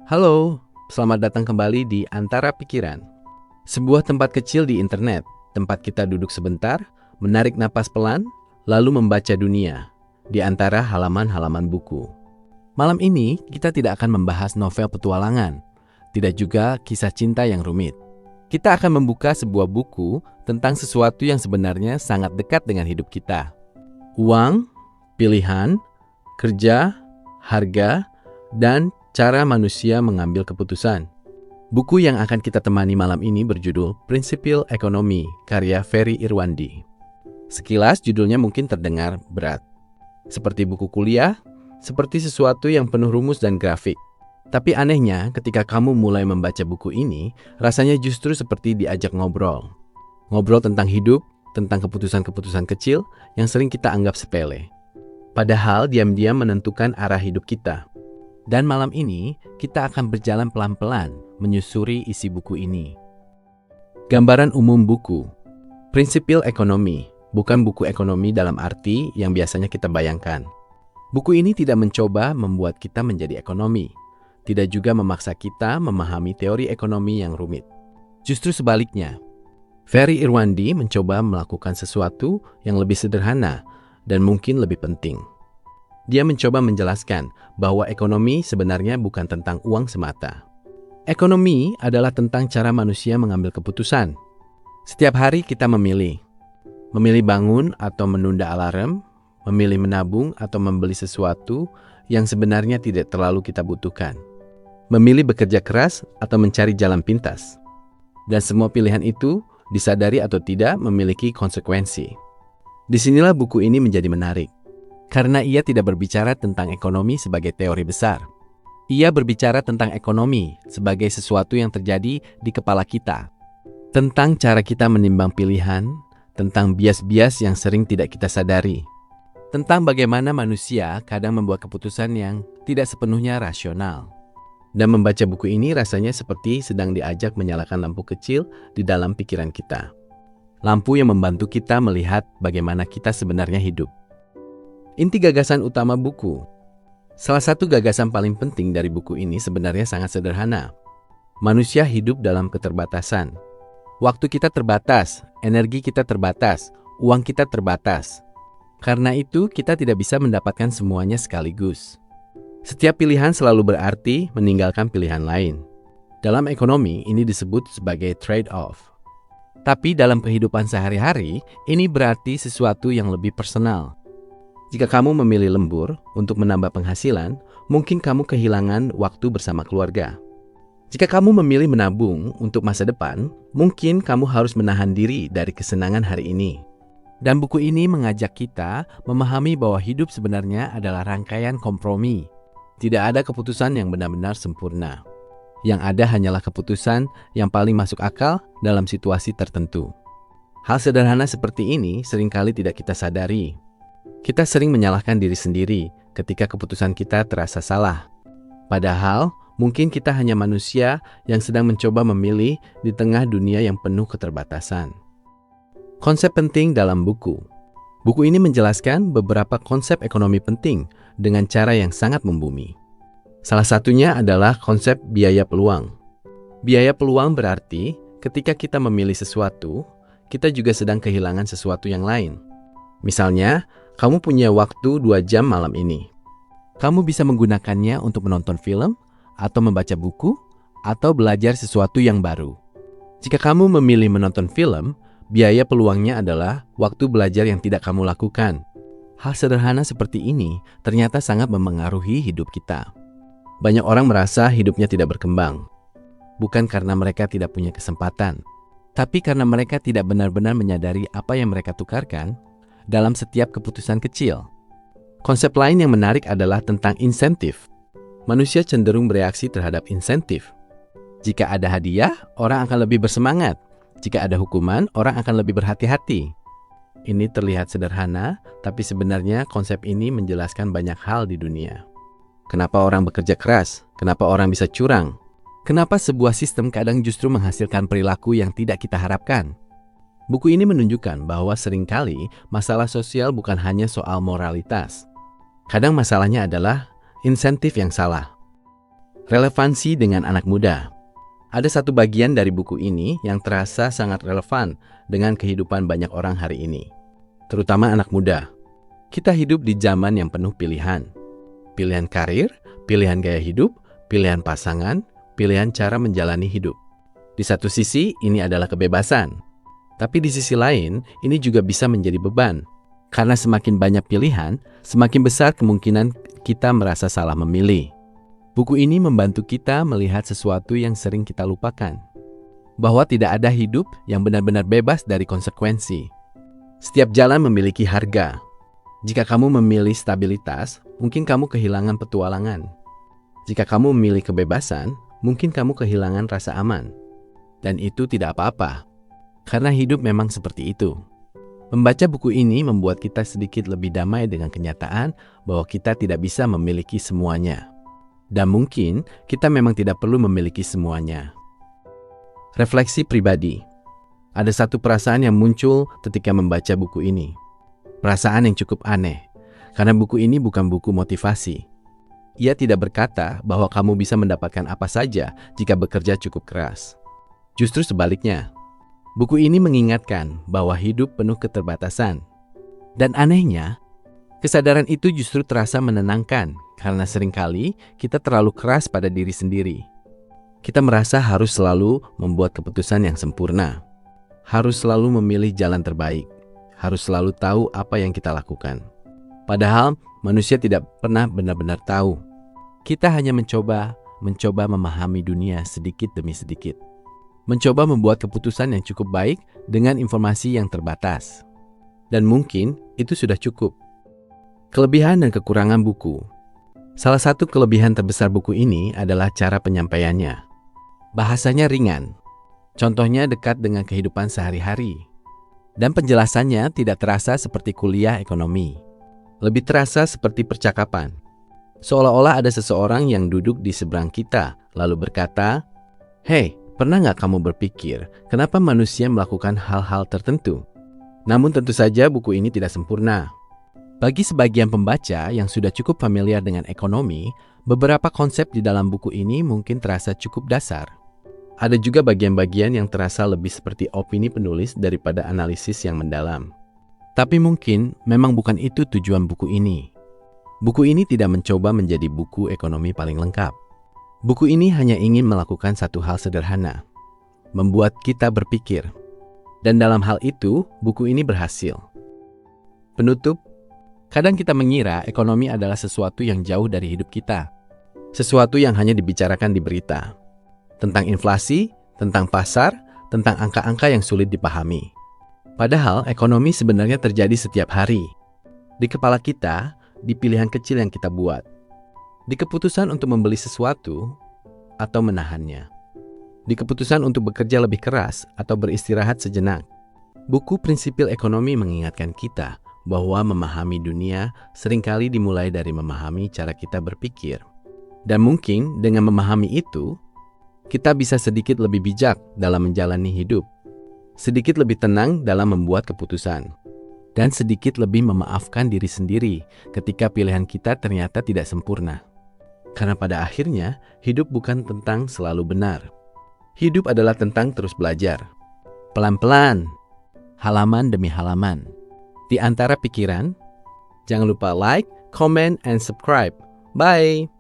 Halo, selamat datang kembali di Antara Pikiran. Sebuah tempat kecil di internet, tempat kita duduk sebentar, menarik napas pelan, lalu membaca dunia di antara halaman-halaman buku. Malam ini kita tidak akan membahas novel petualangan, tidak juga kisah cinta yang rumit. Kita akan membuka sebuah buku tentang sesuatu yang sebenarnya sangat dekat dengan hidup kita. Uang, pilihan, kerja, harga, dan cara manusia mengambil keputusan. Buku yang akan kita temani malam ini berjudul Prinsipil Ekonomi, karya Ferry Irwandi. Sekilas judulnya mungkin terdengar berat. Seperti buku kuliah, seperti sesuatu yang penuh rumus dan grafik. Tapi anehnya, ketika kamu mulai membaca buku ini, rasanya justru seperti diajak ngobrol. Ngobrol tentang hidup, tentang keputusan-keputusan kecil yang sering kita anggap sepele. Padahal diam-diam menentukan arah hidup kita. Dan malam ini, kita akan berjalan pelan-pelan menyusuri isi buku ini. Gambaran umum buku. Prinsipil Ekonomi, bukan buku ekonomi dalam arti yang biasanya kita bayangkan. Buku ini tidak mencoba membuat kita menjadi ekonomi, tidak juga memaksa kita memahami teori ekonomi yang rumit. Justru sebaliknya, Ferry Irwandi mencoba melakukan sesuatu yang lebih sederhana dan mungkin lebih penting. Dia mencoba menjelaskan bahwa ekonomi sebenarnya bukan tentang uang semata. Ekonomi adalah tentang cara manusia mengambil keputusan. Setiap hari kita memilih bangun atau menunda alarm, memilih menabung atau membeli sesuatu yang sebenarnya tidak terlalu kita butuhkan, memilih bekerja keras atau mencari jalan pintas. Dan semua pilihan itu, disadari atau tidak, memiliki konsekuensi. Disinilah buku ini menjadi menarik. Karena ia tidak berbicara tentang ekonomi sebagai teori besar. Ia berbicara tentang ekonomi sebagai sesuatu yang terjadi di kepala kita. Tentang cara kita menimbang pilihan, tentang bias-bias yang sering tidak kita sadari. Tentang bagaimana manusia kadang membuat keputusan yang tidak sepenuhnya rasional. Dan membaca buku ini rasanya seperti sedang diajak menyalakan lampu kecil di dalam pikiran kita. Lampu yang membantu kita melihat bagaimana kita sebenarnya hidup. Inti gagasan utama buku. Salah satu gagasan paling penting dari buku ini sebenarnya sangat sederhana. Manusia hidup dalam keterbatasan. Waktu kita terbatas, energi kita terbatas, uang kita terbatas. Karena itu, kita tidak bisa mendapatkan semuanya sekaligus. Setiap pilihan selalu berarti meninggalkan pilihan lain. Dalam ekonomi, ini disebut sebagai trade-off. Tapi dalam kehidupan sehari-hari, ini berarti sesuatu yang lebih personal. Jika kamu memilih lembur untuk menambah penghasilan, mungkin kamu kehilangan waktu bersama keluarga. Jika kamu memilih menabung untuk masa depan, mungkin kamu harus menahan diri dari kesenangan hari ini. Dan buku ini mengajak kita memahami bahwa hidup sebenarnya adalah rangkaian kompromi. Tidak ada keputusan yang benar-benar sempurna. Yang ada hanyalah keputusan yang paling masuk akal dalam situasi tertentu. Hal sederhana seperti ini seringkali tidak kita sadari. Kita sering menyalahkan diri sendiri ketika keputusan kita terasa salah. Padahal, mungkin kita hanya manusia yang sedang mencoba memilih di tengah dunia yang penuh keterbatasan. Konsep penting dalam buku. Buku ini menjelaskan beberapa konsep ekonomi penting dengan cara yang sangat membumi. Salah satunya adalah konsep biaya peluang. Biaya peluang berarti ketika kita memilih sesuatu, kita juga sedang kehilangan sesuatu yang lain. Misalnya, kamu punya waktu 2 jam malam ini. Kamu bisa menggunakannya untuk menonton film, atau membaca buku, atau belajar sesuatu yang baru. Jika kamu memilih menonton film, biaya peluangnya adalah waktu belajar yang tidak kamu lakukan. Hal sederhana seperti ini ternyata sangat memengaruhi hidup kita. Banyak orang merasa hidupnya tidak berkembang. Bukan karena mereka tidak punya kesempatan, tapi karena mereka tidak benar-benar menyadari apa yang mereka tukarkan dalam setiap keputusan kecil. Konsep lain yang menarik adalah tentang insentif. Manusia cenderung bereaksi terhadap insentif. Jika ada hadiah, orang akan lebih bersemangat. Jika ada hukuman, orang akan lebih berhati-hati. Ini terlihat sederhana, tapi sebenarnya konsep ini menjelaskan banyak hal di dunia. Kenapa orang bekerja keras? Kenapa orang bisa curang? Kenapa sebuah sistem kadang justru menghasilkan perilaku yang tidak kita harapkan? Buku ini menunjukkan bahwa seringkali masalah sosial bukan hanya soal moralitas. Kadang masalahnya adalah insentif yang salah. Relevansi dengan anak muda. Ada satu bagian dari buku ini yang terasa sangat relevan dengan kehidupan banyak orang hari ini, terutama anak muda. Kita hidup di zaman yang penuh pilihan. Pilihan karir, pilihan gaya hidup, pilihan pasangan, pilihan cara menjalani hidup. Di satu sisi, ini adalah kebebasan. Tapi di sisi lain, ini juga bisa menjadi beban. Karena semakin banyak pilihan, semakin besar kemungkinan kita merasa salah memilih. Buku ini membantu kita melihat sesuatu yang sering kita lupakan. Bahwa tidak ada hidup yang benar-benar bebas dari konsekuensi. Setiap jalan memiliki harga. Jika kamu memilih stabilitas, mungkin kamu kehilangan petualangan. Jika kamu memilih kebebasan, mungkin kamu kehilangan rasa aman. Dan itu tidak apa-apa. Karena hidup memang seperti itu. Membaca buku ini membuat kita sedikit lebih damai dengan kenyataan bahwa kita tidak bisa memiliki semuanya. Dan mungkin kita memang tidak perlu memiliki semuanya. Refleksi pribadi. Ada satu perasaan yang muncul ketika membaca buku ini. Perasaan yang cukup aneh, karena buku ini bukan buku motivasi. Ia tidak berkata bahwa kamu bisa mendapatkan apa saja jika bekerja cukup keras. Justru sebaliknya, buku ini mengingatkan bahwa hidup penuh keterbatasan. Dan anehnya, kesadaran itu justru terasa menenangkan karena seringkali kita terlalu keras pada diri sendiri. Kita merasa harus selalu membuat keputusan yang sempurna, harus selalu memilih jalan terbaik, harus selalu tahu apa yang kita lakukan. Padahal manusia tidak pernah benar-benar tahu. Kita hanya mencoba memahami dunia sedikit demi sedikit. Mencoba membuat keputusan yang cukup baik dengan informasi yang terbatas. Dan mungkin itu sudah cukup. Kelebihan dan kekurangan buku. Salah satu kelebihan terbesar buku ini adalah cara penyampaiannya. Bahasanya ringan. Contohnya dekat dengan kehidupan sehari-hari. Dan penjelasannya tidak terasa seperti kuliah ekonomi. Lebih terasa seperti percakapan. Seolah-olah ada seseorang yang duduk di seberang kita, lalu berkata, "Hei, pernah nggak kamu berpikir kenapa manusia melakukan hal-hal tertentu?" Namun tentu saja buku ini tidak sempurna. Bagi sebagian pembaca yang sudah cukup familiar dengan ekonomi, beberapa konsep di dalam buku ini mungkin terasa cukup dasar. Ada juga bagian-bagian yang terasa lebih seperti opini penulis daripada analisis yang mendalam. Tapi mungkin memang bukan itu tujuan buku ini. Buku ini tidak mencoba menjadi buku ekonomi paling lengkap. Buku ini hanya ingin melakukan satu hal sederhana, membuat kita berpikir. Dan dalam hal itu, buku ini berhasil. Penutup, kadang kita mengira ekonomi adalah sesuatu yang jauh dari hidup kita. Sesuatu yang hanya dibicarakan di berita. Tentang inflasi, tentang pasar, tentang angka-angka yang sulit dipahami. Padahal ekonomi sebenarnya terjadi setiap hari. Di kepala kita, di pilihan kecil yang kita buat. Di keputusan untuk membeli sesuatu atau menahannya. Di keputusan untuk bekerja lebih keras atau beristirahat sejenak. Buku Prinsipil Ekonomi mengingatkan kita bahwa memahami dunia seringkali dimulai dari memahami cara kita berpikir. Dan mungkin dengan memahami itu, kita bisa sedikit lebih bijak dalam menjalani hidup, sedikit lebih tenang dalam membuat keputusan, dan sedikit lebih memaafkan diri sendiri ketika pilihan kita ternyata tidak sempurna. Karena pada akhirnya, hidup bukan tentang selalu benar. Hidup adalah tentang terus belajar. Pelan-pelan, halaman demi halaman. Di antara pikiran, jangan lupa like, comment, and subscribe. Bye!